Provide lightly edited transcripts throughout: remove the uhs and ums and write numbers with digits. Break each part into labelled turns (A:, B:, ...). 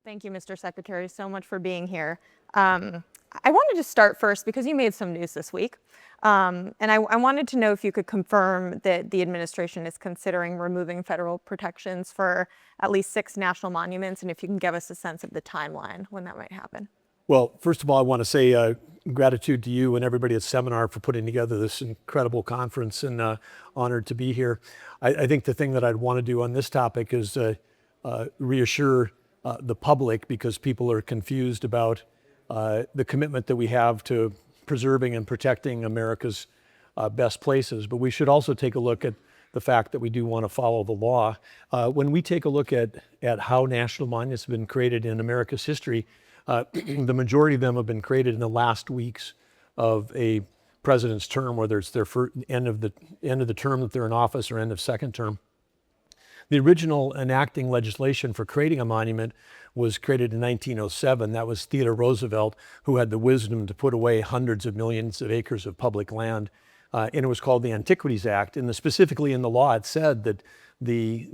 A: Thank you, Mr. Secretary, so much for being here. I wanted to start first because you made some news this week. And I wanted to know if you could confirm that the administration is considering removing federal protections for at least 6 national monuments, and if you can give us a sense of the timeline when that might happen.
B: Well, first of all, I want to say gratitude to you and everybody at Semafor for putting together this incredible conference, and honored to be here. I think the thing that I'd want to do on this topic is reassure the public, because people are confused about the commitment that we have to preserving and protecting America's best places. But we should also take a look at the fact that we do want to follow the law. When we take a look at how national monuments have been created in America's history, the majority of them have been created in the last weeks of a president's term, whether it's their end of the term that they're in office or end of second term. The original enacting legislation for creating a monument was created in 1907. That was Theodore Roosevelt, who had the wisdom to put away hundreds of millions of acres of public land. And it was called the Antiquities Act. And specifically in the law, it said that the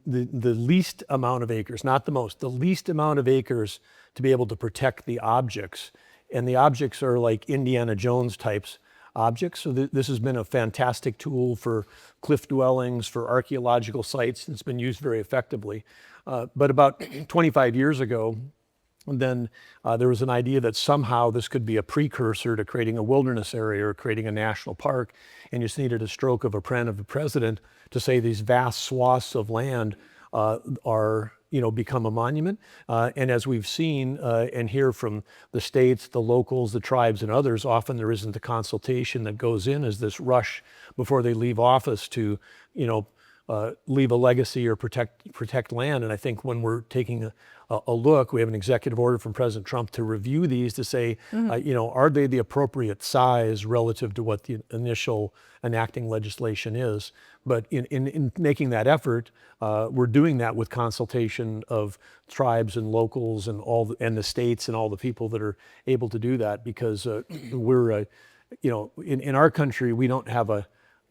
B: least amount of acres, not the most, the least amount of acres to be able to protect the objects. And the objects are like Indiana Jones types objects. So this has been a fantastic tool for cliff dwellings, for archaeological sites. It's been used very effectively. But about 25 years ago, then there was an idea that somehow this could be a precursor to creating a wilderness area or creating a national park. And you just needed a stroke of a pen of the president to say these vast swaths of land are, become a monument. And as we've seen and hear from the states, the locals, the tribes, and others, often there isn't the consultation that goes in as this rush before they leave office to, leave a legacy or protect land. And I think when we're taking a look, we have an executive order from President Trump to review these to say, are they the appropriate size relative to what the initial enacting legislation is? But in making that effort, we're doing that with consultation of tribes and locals and and the states and all the people that are able to do that, because we're, in our country, we don't have a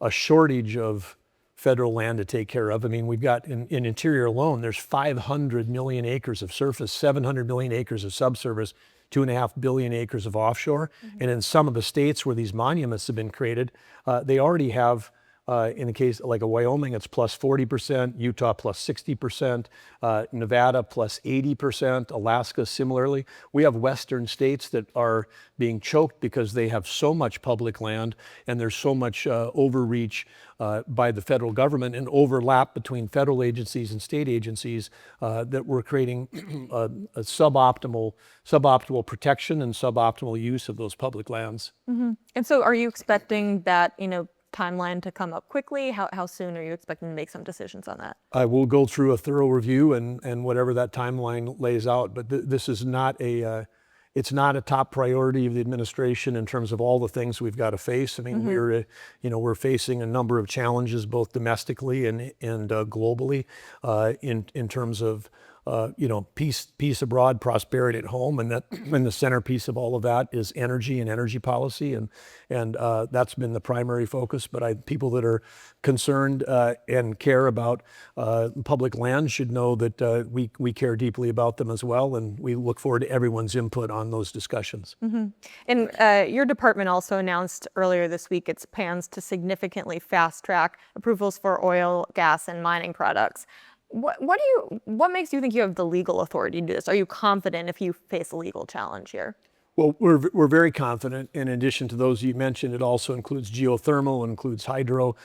B: shortage of federal land to take care of. I mean, we've got in interior alone, there's 500 million acres of surface, 700 million acres of subsurface, 2.5 billion acres of offshore. And in some of the states where these monuments have been created, they already have, in the case like a Wyoming, it's plus 40%, Utah plus 60%, Nevada plus 80%, Alaska similarly. We have western states that are being choked because they have so much public land and there's so much overreach by the federal government and overlap between federal agencies and state agencies that we're creating a suboptimal protection and suboptimal use of those public lands.
A: And so are you expecting that, timeline to come up quickly? How soon are you expecting to make some decisions on that?
B: I will go through a thorough review and whatever that timeline lays out, but this is not it's not a top priority of the administration in terms of all the things we've got to face. I mean, we're facing a number of challenges both domestically and globally in terms of peace abroad, prosperity at home, and the centerpiece of all of that is energy and energy policy, and that's been the primary focus. But people that are concerned and care about public land should know that we care deeply about them as well, and we look forward to everyone's input on those discussions.
A: And your department also announced earlier this week its plans to significantly fast-track approvals for oil, gas, and mining products. What makes you think you have the legal authority to do this? Are you confident if you face a legal challenge here?
B: Well, we're very confident. In addition to those you mentioned, it also includes geothermal, it includes hydro,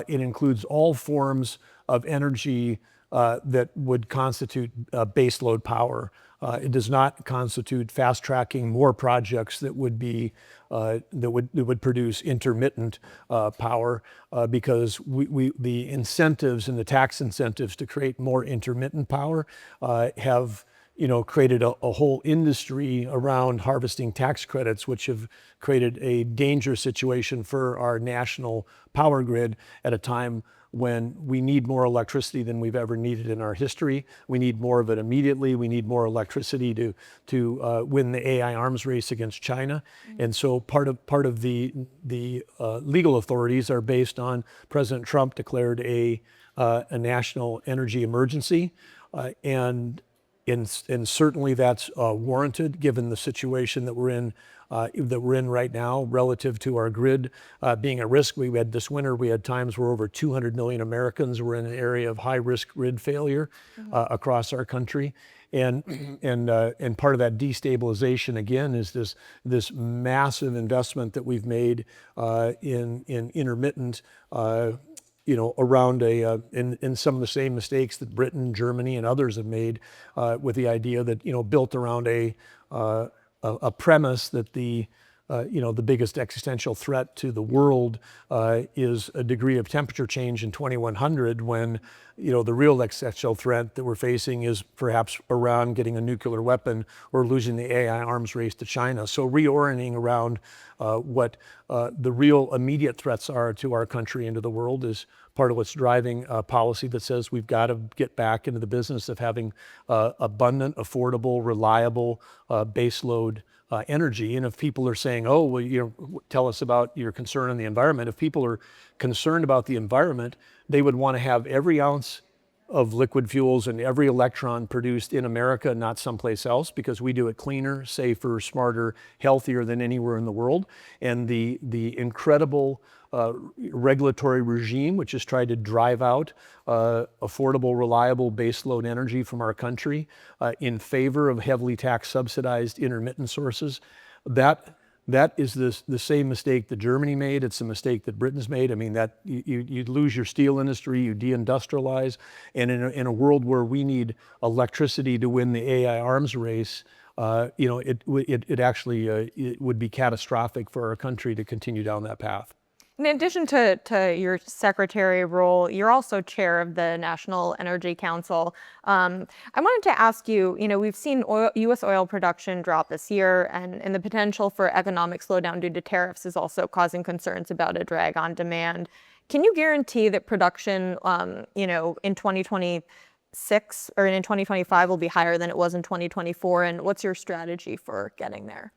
B: it includes all forms of energy that would constitute baseload power. It does not constitute fast tracking more projects that would be that would produce intermittent power, because the incentives and the tax incentives to create more intermittent power have created a whole industry around harvesting tax credits, which have created a dangerous situation for our national power grid at a time when we need more electricity than we've ever needed in our history. We need more of it immediately. We need more electricity to win the AI arms race against China. And so part of the legal authorities are based on President Trump declared a national energy emergency, and and certainly that's warranted given the situation that we're in right now relative to our grid being at risk. We had this winter, we had times where over 200 million Americans were in an area of high risk grid failure across our country. And part of that destabilization again is this massive investment that we've made in intermittent around in some of the same mistakes that Britain, Germany, and others have made with the idea that, built around a premise that the biggest existential threat to the world is a degree of temperature change in 2100 when, the real existential threat that we're facing is perhaps Iran getting a nuclear weapon or losing the AI arms race to China. So reorienting around what the real immediate threats are to our country and to the world is part of what's driving a policy that says we've got to get back into the business of having abundant, affordable, reliable baseload energy. And if people are saying, oh, well, tell us about your concern on the environment. If people are concerned about the environment, they would want to have every ounce of liquid fuels and every electron produced in America, not someplace else, because we do it cleaner, safer, smarter, healthier than anywhere in the world. And the incredible regulatory regime, which has tried to drive out affordable, reliable baseload energy from our country in favor of heavily tax subsidized intermittent sources, that is the same mistake that Germany made. It's a mistake that Britain's made. I mean, that you lose your steel industry, you deindustrialize, and in a world where we need electricity to win the AI arms race, it actually it would be catastrophic for our country to continue down that path.
A: In addition to your secretary role, you're also chair of the National Energy Council. I wanted to ask you, we've seen U.S. oil production drop this year, and the potential for economic slowdown due to tariffs is also causing concerns about a drag on demand. Can you guarantee that production, in 2026 or in 2025 will be higher than it was in 2024? And what's your strategy for getting there?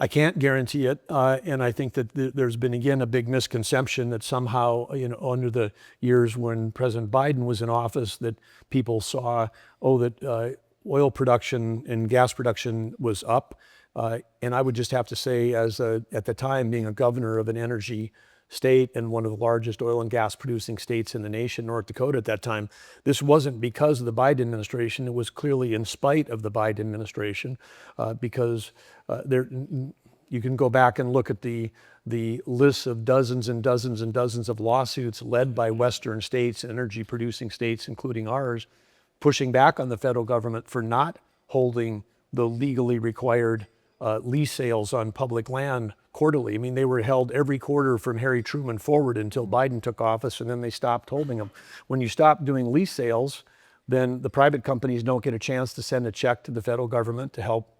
B: I can't guarantee it, and I think that there's been, again, a big misconception that somehow, under the years when President Biden was in office, that people saw, that oil production and gas production was up. And I would just have to say, at the time, being a governor of an energy state and one of the largest oil and gas producing states in the nation, North Dakota at that time, this wasn't because of the Biden administration. It was clearly in spite of the Biden administration, because you can go back and look at the lists of dozens and dozens and dozens of lawsuits led by Western states, energy producing states, including ours, pushing back on the federal government for not holding the legally required lease sales on public land quarterly. I mean, they were held every quarter from Harry Truman forward until Biden took office, and then they stopped holding them. When you stop doing lease sales, then the private companies don't get a chance to send a check to the federal government to help,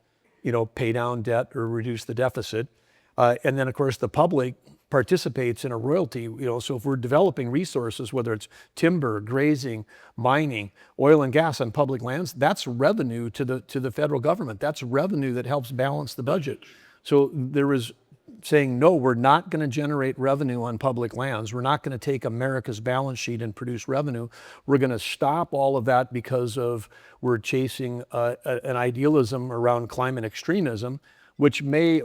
B: pay down debt or reduce the deficit. And then, of course, the public participates in a royalty. So if we're developing resources, whether it's timber, grazing, mining, oil and gas on public lands, that's revenue to the federal government. That's revenue that helps balance the budget. So there is saying, no, we're not going to generate revenue on public lands. We're not going to take America's balance sheet and produce revenue. We're going to stop all of that because we're chasing an idealism around climate extremism, which may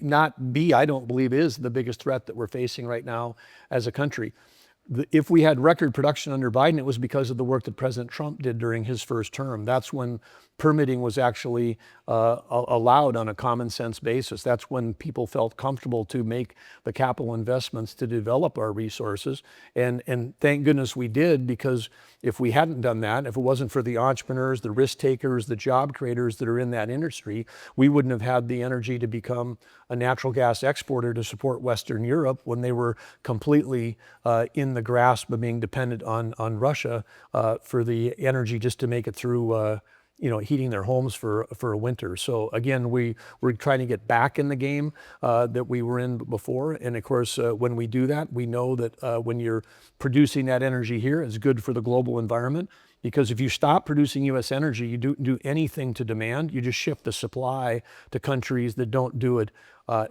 B: not be, I don't believe, is the biggest threat that we're facing right now as a country. If we had record production under Biden, it was because of the work that President Trump did during his first term. That's when permitting was actually allowed on a common sense basis. That's when people felt comfortable to make the capital investments to develop our resources. And thank goodness we did, because if we hadn't done that, if it wasn't for the entrepreneurs, the risk takers, the job creators that are in that industry, we wouldn't have had the energy to become a natural gas exporter to support Western Europe when they were completely in the grasp of being dependent on Russia for the energy just to make it through heating their homes for a winter. So again, we're trying to get back in the game that we were in before. And of course, when we do that, we know that when you're producing that energy here, it's good for the global environment. Because if you stop producing U.S. energy, you don't do anything to demand, you just shift the supply to countries that don't do it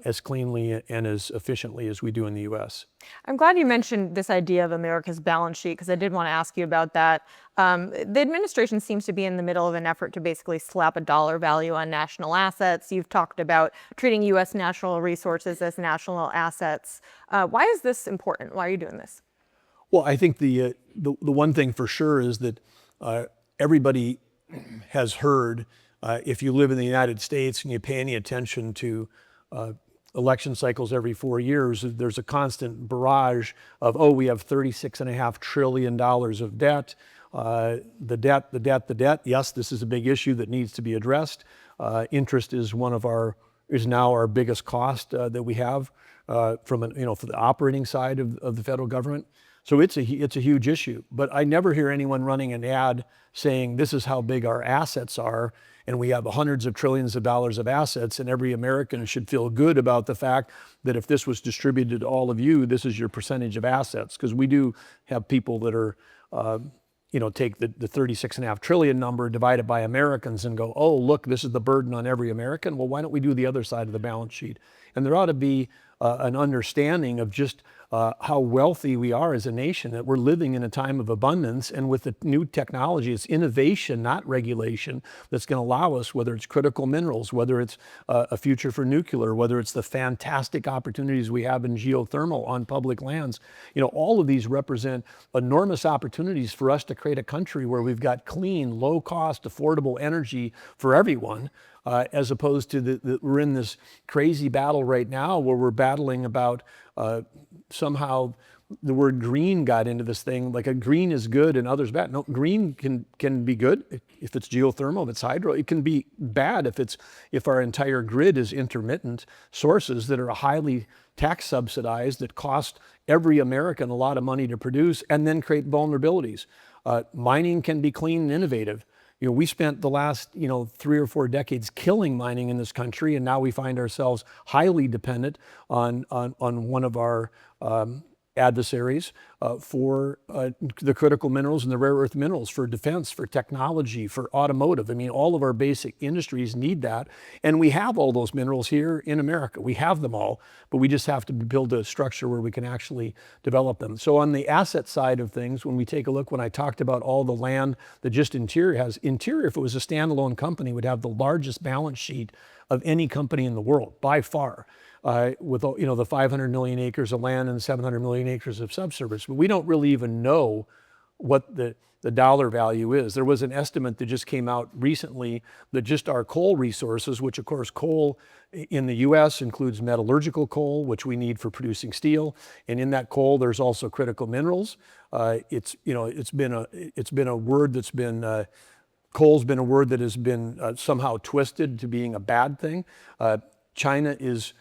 B: as cleanly and as efficiently as we do in the U.S.
A: I'm glad you mentioned this idea of America's balance sheet, because I did want to ask you about that. The administration seems to be in the middle of an effort to basically slap a dollar value on national assets. You've talked about treating U.S. natural resources as national assets. Why is this important? Why are you doing this?
B: Well, I think the one thing for sure is that everybody has heard, if you live in the United States and you pay any attention to election cycles every 4 years, there's a constant barrage of, oh, we have $36.5 trillion of debt. The debt. Yes, this is a big issue that needs to be addressed. Interest is now our biggest cost that we have for the operating side of the federal government. So it's a huge issue. But I never hear anyone running an ad saying this is how big our assets are, and we have hundreds of trillions of dollars of assets, and every American should feel good about the fact that if this was distributed to all of you, this is your percentage of assets. Because we do have people that are, take the 36.5 trillion number, divide it by Americans and go, oh, look, this is the burden on every American. Well, why don't we do the other side of the balance sheet? And there ought to be an understanding of just how wealthy we are as a nation, that we're living in a time of abundance, and with the new technology, it's innovation, not regulation, that's going to allow us, whether it's critical minerals, whether it's a future for nuclear, whether it's the fantastic opportunities we have in geothermal on public lands. All of these represent enormous opportunities for us to create a country where we've got clean, low cost, affordable energy for everyone. As opposed to we're in this crazy battle right now where we're battling about somehow the word green got into this thing, like a green is good and others bad. No, green can be good if it's geothermal, if it's hydro. It can be bad if our entire grid is intermittent sources that are highly tax subsidized, that cost every American a lot of money to produce and then create vulnerabilities. Mining can be clean and innovative. We spent the last, 3 or 4 decades killing mining in this country, and now we find ourselves highly dependent on one of our adversaries for the critical minerals and the rare earth minerals, for defense, for technology, for automotive. I mean, all of our basic industries need that. And we have all those minerals here in America. We have them all, but we just have to build a structure where we can actually develop them. So on the asset side of things, when we take a look, when I talked about all the land that just Interior has, Interior, if it was a standalone company, would have the largest balance sheet of any company in the world, by far. With the 500 million acres of land and 700 million acres of subsurface. But we don't really even know what the dollar value is. There was an estimate that just came out recently that just our coal resources, which of course coal in the US includes metallurgical coal, which we need for producing steel. And in that coal, there's also critical minerals. It's been a word that's been, coal's been a word that has been somehow twisted to being a bad thing. China is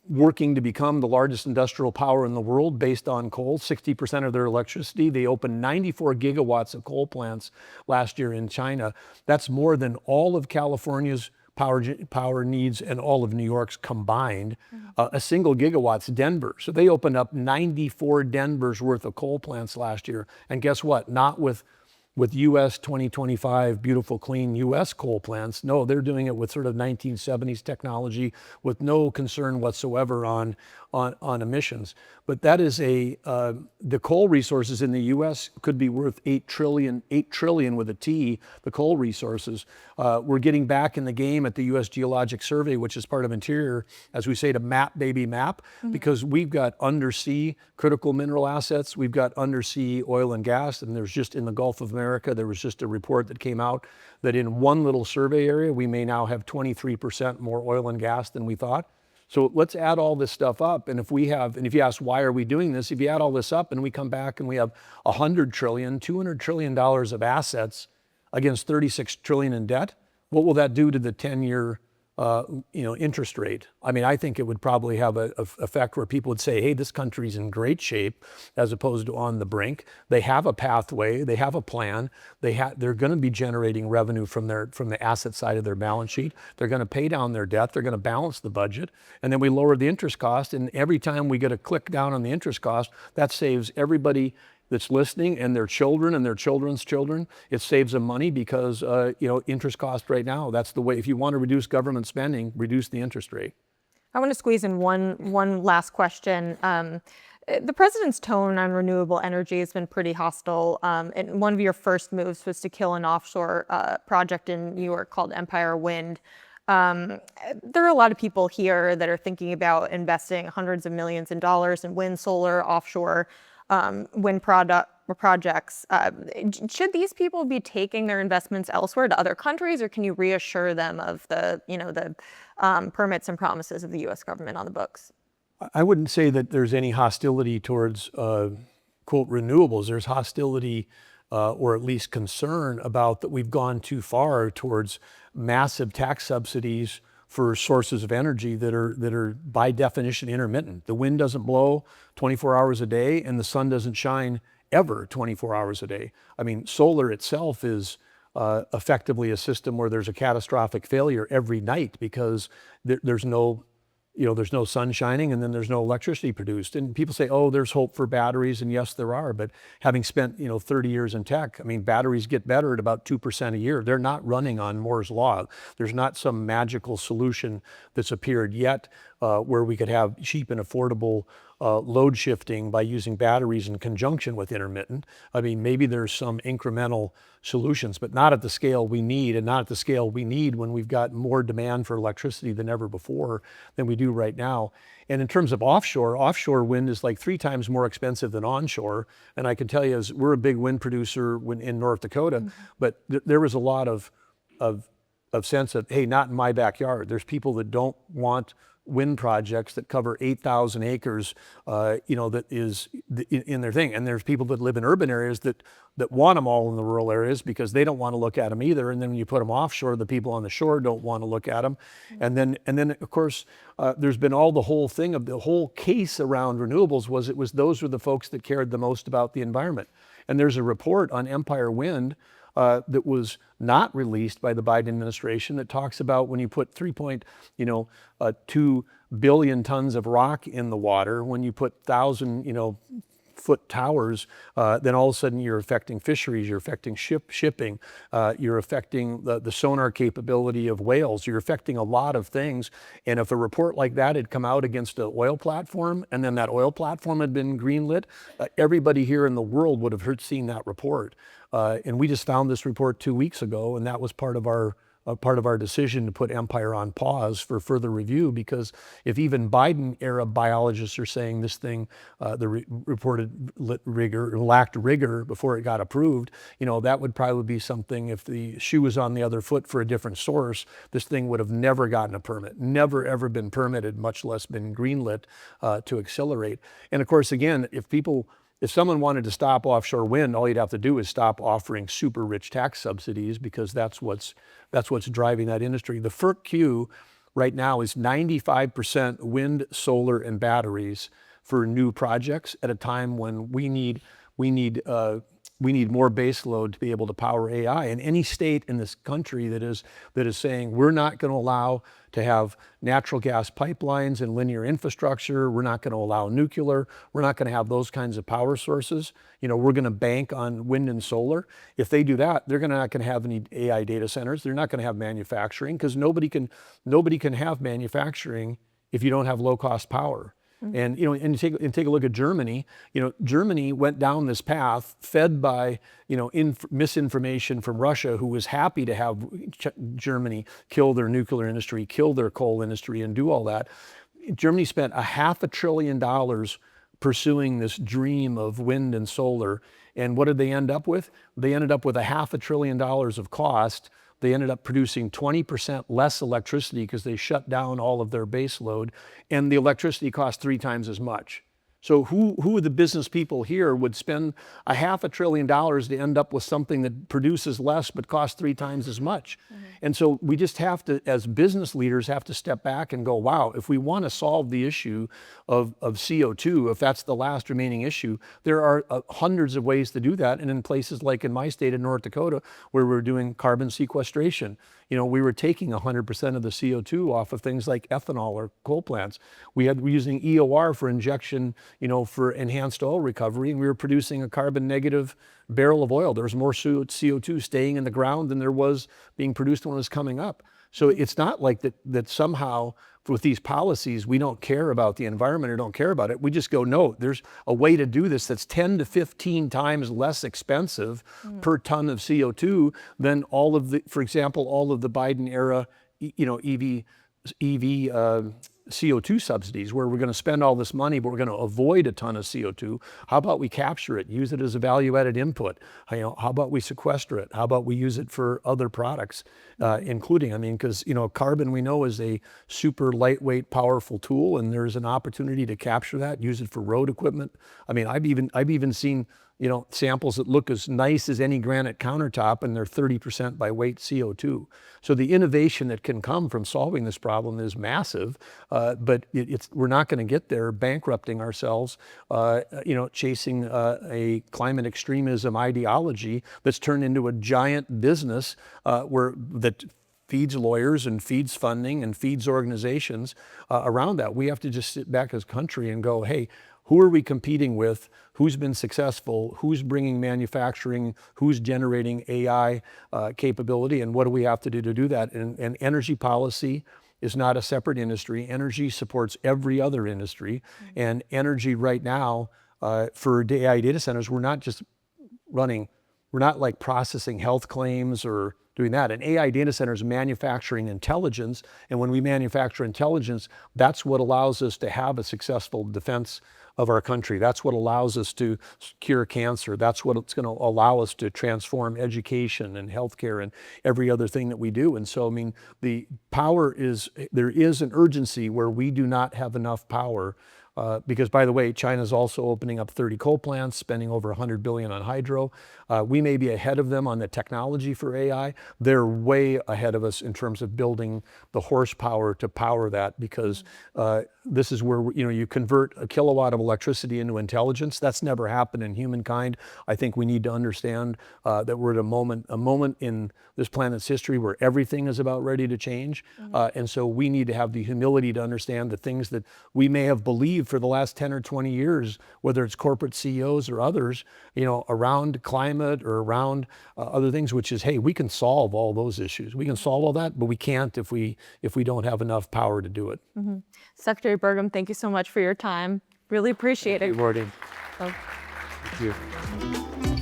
B: working to become the largest industrial power in the world based on coal, 60% of their electricity. They opened 94 gigawatts of coal plants last year in China. That's more than all of California's power needs and all of New York's combined. A single gigawatt's Denver. So they opened up 94 Denver's worth of coal plants last year. And guess what? Not with US 2025 beautiful clean US coal plants. No, they're doing it with sort of 1970s technology with no concern whatsoever on emissions. But that is the coal resources in the US could be worth 8 trillion with a T, the coal resources. We're getting back in the game at the US Geologic Survey, which is part of Interior, as we say, to map, baby, map, because we've got undersea critical mineral assets, we've got undersea oil and gas, and there's just in the Gulf of America, there was just a report that came out that in one little survey area, we may now have 23% more oil and gas than we thought. So let's add all this stuff up. And if you ask, why are we doing this? If you add all this up and we come back and we have $100 trillion, $200 trillion of assets against 36 trillion in debt, what will that do to the 10-year interest rate? I mean, I think it would probably have an effect where people would say, hey, this country's in great shape, as opposed to on the brink. They have a pathway, they have a plan, they're going to be generating revenue from the asset side of their balance sheet. They're going to pay down their debt, they're going to balance the budget, and then we lower the interest cost, and every time we get a click down on the interest cost, that saves everybody that's listening and their children and their children's children. It saves them money because, interest cost right now, that's the way. If you want to reduce government spending, reduce the interest rate.
A: I want to squeeze in one last question. The president's tone on renewable energy has been pretty hostile. And one of your first moves was to kill an offshore project in New York called Empire Wind. There are a lot of people here that are thinking about investing hundreds of millions in dollars in wind, solar, offshore wind projects. Should these people be taking their investments elsewhere to other countries, or can you reassure them of the permits and promises of the U.S. government on the books?
B: I wouldn't say that there's any hostility towards, quote, renewables. There's hostility or at least concern about that we've gone too far towards massive tax subsidies for sources of energy that are by definition intermittent. The wind doesn't blow 24 hours a day and the sun doesn't shine ever 24 hours a day. I mean, solar itself is effectively a system where there's a catastrophic failure every night because there's no sun shining and then there's no electricity produced. And people say, oh, there's hope for batteries. And yes, there are. But having spent, 30 years in tech, I mean, batteries get better at about 2% a year. They're not running on Moore's Law. There's not some magical solution that's appeared yet where we could have cheap and affordable load shifting by using batteries in conjunction with intermittent. I mean, maybe there's some incremental solutions, but not at the scale we need, and not at the scale we need when we've got more demand for electricity than ever before than we do right now. And in terms of offshore wind is like 3 times more expensive than onshore. And I can tell you, as we're a big wind producer in North Dakota, but there was a lot of sense of, hey, not in my backyard. There's people that don't want wind projects that cover 8,000 acres, that is in their thing. And there's people that live in urban areas that want them all in the rural areas because they don't want to look at them either. And then when you put them offshore, the people on the shore don't want to look at them. And then of course, there's been the whole thing of the whole case around renewables was those were the folks that cared the most about the environment. And there's a report on Empire Wind that was not released by the Biden administration that talks about when you put 3.2 billion tons of rock in the water, when you put 1,000 foot towers, then all of a sudden you're affecting fisheries, you're affecting shipping, you're affecting the sonar capability of whales, you're affecting a lot of things. And if a report like that had come out against an oil platform and then that oil platform had been greenlit, everybody here in the world would have seen that report. And we just found this report 2 weeks ago, and that was part of our decision to put Empire on pause for further review, because if even Biden-era biologists are saying this thing, reported lacked rigor before it got approved, that would probably be something, if the shoe was on the other foot for a different source, this thing would have never gotten a permit, never ever been permitted, much less been greenlit to accelerate. And of course, again, if someone wanted to stop offshore wind, all you'd have to do is stop offering super rich tax subsidies, because that's what's driving that industry. The FERC queue right now is 95% wind, solar, and batteries for new projects at a time when we need more base load to be able to power AI. And any state in this country that is saying we're not going to allow to have natural gas pipelines and linear infrastructure, we're not going to allow nuclear, we're not going to have those kinds of power sources, we're going to bank on wind and solar. If they do that, they're not going to have any AI data centers. They're not going to have manufacturing, because nobody can have manufacturing if you don't have low cost power. And and take a look at Germany. Germany went down this path fed by misinformation from Russia, who was happy to have Germany kill their nuclear industry, kill their coal industry, and do all that. Germany spent $500 billion pursuing this dream of wind and solar, and what did they end up with? They ended up with $500 billion of cost. They ended up producing 20% less electricity because they shut down all of their base load, and the electricity cost 3 times as much. So who of the business people here would spend $500 billion to end up with something that produces less but costs 3 times as much? And so we just have to, as business leaders, have to step back and go, wow, if we want to solve the issue of CO2, if that's the last remaining issue, there are hundreds of ways to do that. And in places like in my state of North Dakota, where we're doing carbon sequestration, we were taking 100% of the CO2 off of things like ethanol or coal plants. We're using EOR for injection, for enhanced oil recovery, and we were producing a carbon negative barrel of oil. There was more CO2 staying in the ground than there was being produced when it was coming up. So it's not like that somehow with these policies, we don't care about the environment or don't care about it. We just go, no, there's a way to do this that's 10 to 15 times less expensive per ton of CO2 than for example, all of the Biden era, EV CO2 subsidies, where we're going to spend all this money, but we're going to avoid a ton of CO2. How about we capture it, use it as a value-added input? How about we sequester it? How about we use it for other products, including, because carbon we know is a super lightweight, powerful tool, and there's an opportunity to capture that, use it for road equipment. I've even seen samples that look as nice as any granite countertop, and they're 30% by weight CO2. So the innovation that can come from solving this problem is massive, but we're not going to get there bankrupting ourselves, chasing a climate extremism ideology that's turned into a giant business that feeds lawyers and feeds funding and feeds organizations around that. We have to just sit back as a country and go, hey, who are we competing with? Who's been successful? Who's bringing manufacturing? Who's generating AI capability? And what do we have to do that? And energy policy is not a separate industry. Energy supports every other industry. And energy right now, for AI data centers, we're not like processing health claims or doing that. An AI data center is manufacturing intelligence. And when we manufacture intelligence, that's what allows us to have a successful defense of our country. That's what allows us to cure cancer. That's what it's going to allow us to transform education and healthcare and every other thing that we do. And so, the power there is an urgency where we do not have enough power. Because, by the way, China's also opening up 30 coal plants, spending over $100 billion on hydro. We may be ahead of them on the technology for AI. They're way ahead of us in terms of building the horsepower to power that, because this is where you convert a kilowatt of electricity into intelligence. That's never happened in humankind. I think we need to understand that we're at a moment in this planet's history where everything is about ready to change. And so we need to have the humility to understand the things that we may have believed for the last 10 or 20 years, whether it's corporate CEOs or others, around climate or around other things, which is, hey, we can solve all those issues. We can solve all that, but we can't if we don't have enough power to do it.
A: Secretary Burgum, thank you so much for your time. Really appreciate it.
B: Thank you, Marty.
A: So.
B: Thank you.